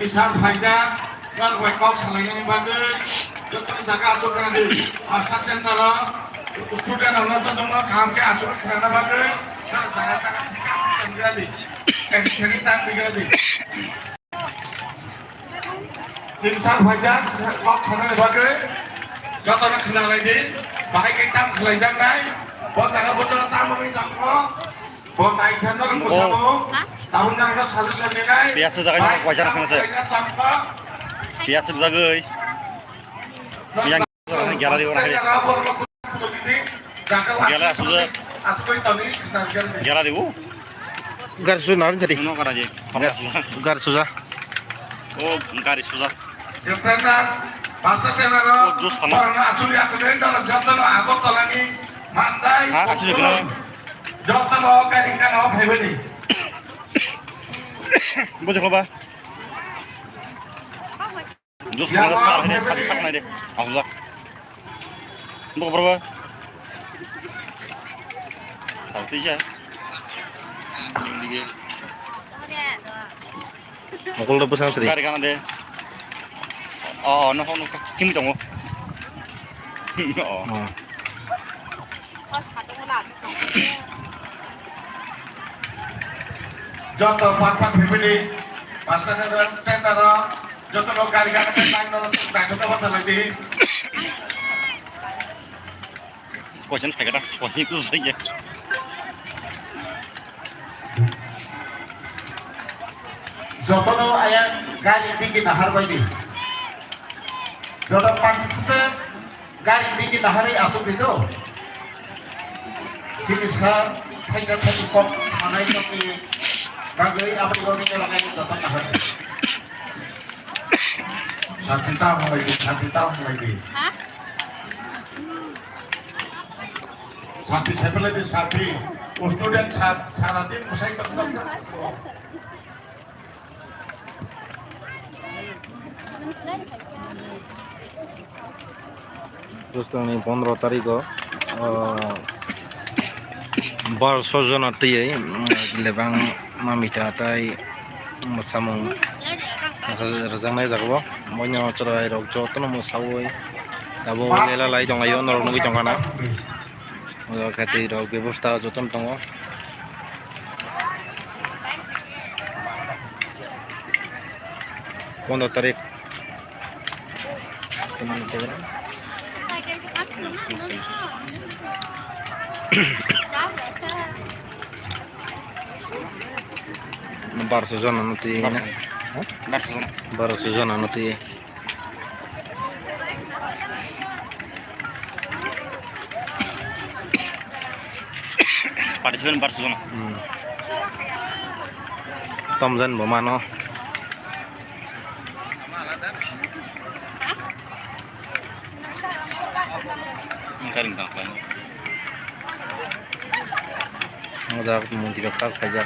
Misal saja kan wekok selain bagai jodoh jaga atur kerana asal antara student orang tu dong काम के atur kerana bagai kan jaga jaga tinggal di cerita tinggal di misal saja kok selain bagai jodoh nak kenal lagi bagai kita belajar naik buat jaga betul tamu minta kok buat naik kantor musamu tahun yang ada solusi nilai biasa jaga wajar kan saya biasa jaga yang gallery orang ini gallery sudah gallery gar sudah nanti jadi no karaje gar sudah oh gari sudah asli kena bujuk loba jus mana sekarang ini satu sak nanti aku sak untuk berapa tahu tiga ini aku udah pesan sering gari kanan deh oh no kim jong oh jodoh empat family pasal ada tentara jodoh lo kali kali tentang lo tentang jodoh pasal lagi question kayak apa question itu saja jodoh lo ayah kali tinggi nahar bagi jodoh participant kali tinggi nahar ini asal itu sini sah saya satu kok mana itu bagai apa yang kau lakukan itu tentang apa? Satu tahun lagi. Satu saya beli satu. Student syaratnya musai tetap. terus ini 15 tarik bar sojon ati lebang mamita tai samung razangnai jagbo monya chrai rok jotno musawoi tabo lela lai jong ayo norok nugi jong kana khati rok ব্যবস্থা joton tongo 15 tarik teman teman bar season nanti bar season nanti participant bar season Tomzen bomano karing tangkan mudah mau tidak tak saja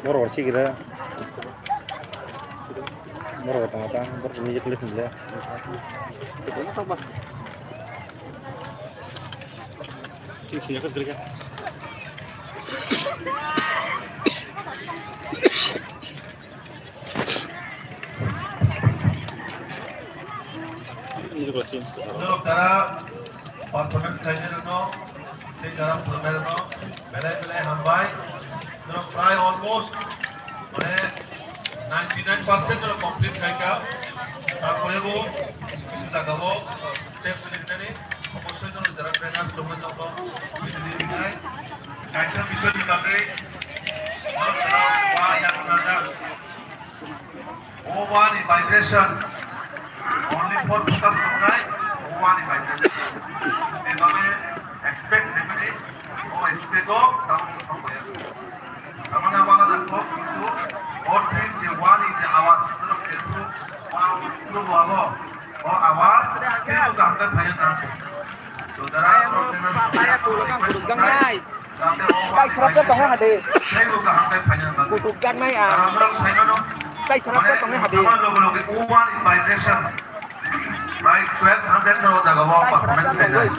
Moro sih kita moro tengah-tengah berminyak tulis dia itu apa sih kas gerika ini juga sih untuk cara performance kayaknya itu di cara permainan itu bela hambai untuk try almost 99% untuk complete kayaknya তারপরে वो কিছু লাগাবো step লিখতে অবশ্যই যেন যারা trainer তোমরা যখন ভিডিও দিই কাইসা বিষয় দিবাগে ওয়া ইয়া নাদা ও O1 vibration only for focus tonight O1 vibration এভাবে expect দেবে ও expect ও আমরা বলা দেখো কিন্তু ওর ঠিক যে 1 যে আওয়াজ কিন্তু পুরো বলো ও আওয়াজ কিন্তু গানটা ভাইয়া দাও তো যারা Tay sarap ka tong hadi. সেই লোক গানটা ভাইয়া দাও Kutuk gan nay আর ah. আমরা সাইনো Tay sarap ka tong hadi. সমান লোকে O1 vibration right 1200 નો જગવો પરફોર્મન્સ દેખાય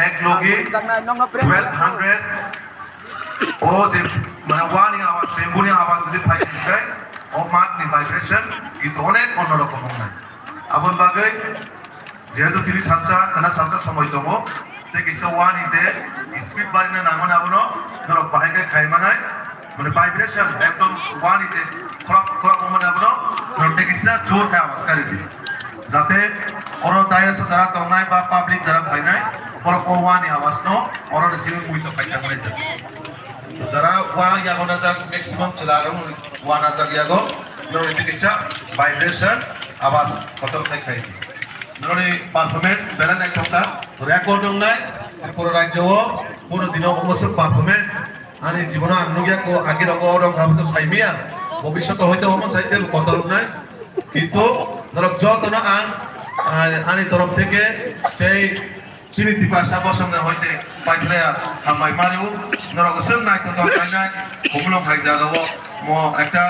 એક લોગી Gan na nong na pre. 1200 ও যে মানে ওয়ানি আওয়াজ বেম্বুনি আওয়াজ যদি ফাইন যায় ও মার্কনি ভাইব্রেশন কিন্তু অনেক অন্যরকম হয় আবার বাগে যেহেতু তিনি সাচ্চা কানা সাচ্চা সময় দমো তে কিছু ওয়ানি যে স্পিড বাড়িনা নামন আবনো ধরো বাইকে খাইমানায় মানে ভাইব্রেশন একদম ওয়ানি যে খরক খরক মানে আবনো ধরো টেকিসা জোর কা আওয়াজ করে দি যাতে ওর দায়স যারা দংনায় বা পাবলিক যারা ফাইনায় ওর ওয়ানি আওয়াজ নো ওর রিসিভিং উইথ ফাইটা করে যায় যারা ওয়া ইয়াগোনা যা ম্যাক্সিমাম চলারো ওয়ান আজার ইয়াগো ধরো টেকিসা ভাইব্রেশন আওয়াজ কত খাই ধরো পারফরম্যান্স বেলা নাই কথা রেকর্ড নাই পুরো রাজ্য পুরো দিন অবশ্য পারফরম্যান্স আনি জীবন আনুগিয়া কো আগে রকম ভাবে সাইমিয়া ভবিষ্যৎ হইতে অমন চাইতে কত নাই কিন্তু ধরো যত না আনি তরফ থেকে সেই চিনিতি ভাষা বসনে হইতে পাইলে হামাই মারিও ধরো গোসল নাই তো নাই কমলো ভাই যাবো মো একটা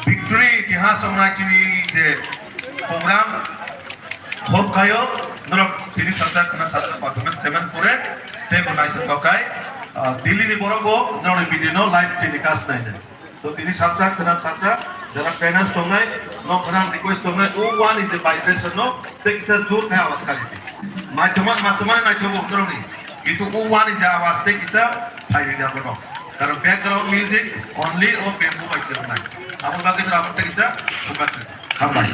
ভিক্টরি ইতিহাস সংনাই চিনি যে প্রোগ্রাম খুব খায়ও ধরো 30,000 খানা 700 পারফরম্যান্স পেমেন্ট করে তেমন নাই তো কাই দিল্লি বড়গো ধরো ভিডিও লাইভ টেলিকাস্ট নাই তো 30,000 খানা 700 যারা ফেনাস তোমরা নো খানা রিকোয়েস্ট তোমরা O1 is a vibration no টেক্সা জোর খায় আওয়াজ কালিছি মাধ্যমান মাসমান নাই তো বলতো নি কিন্তু O1 ইজ আওয়াজ টেক্সা ফাইল যাবো না কারণ ব্যাকগ্রাউন্ড মিউজিক অনলি ও বেম্বু পাইছে না আমার বাকি তো আমার টেক্সা তোমরা খাবাই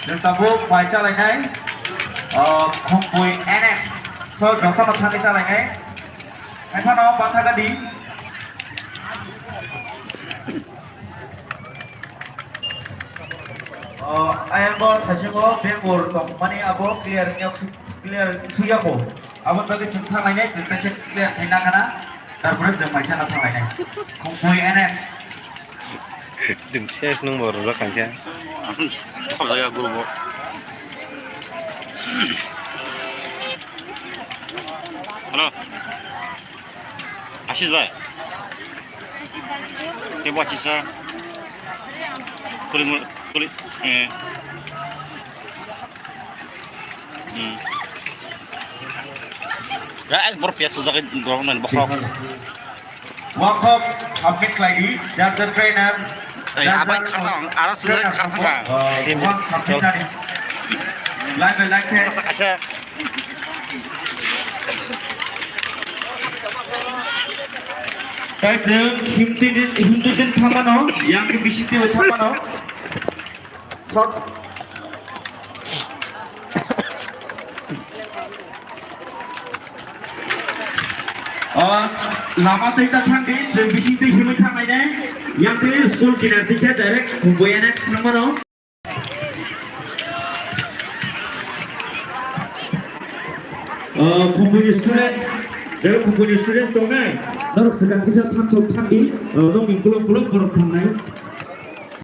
Chúng ta bước bài trả lời ngay không bùi NX thôi chúng ta tham gia lại ngay anh phát nó bán thay đã đi I am born thành phố bên bồn tổng money abo clear suya ko abo bagi chúng ta lại ngay chúng ta check clear thay năng na তারপরে জমাই চালা থালাই নাই không bùi NX Đừng xe nung bờ rất cảnh kia. Không phải guru bộ. Hello. Ashish bhai. Ke buat sisa. Kulit. Dah berpiasa sakit dorong bakok. Welcome, Hamid lagi, dan the trainer. Apa kantong? Arah sudah kantong kan? Hamid tadi. Like. Kasih. Guys, himtitin thamano, yang kebisiti thamano. Short. Lama kita thangki, bisiti himit thamai yang ke school kita tidak direct, kubuyan thamano. Kubuyan students. Jadi kumpul students dong nih, terus sekarang kita tham thangki, dong belum berapa thang nih,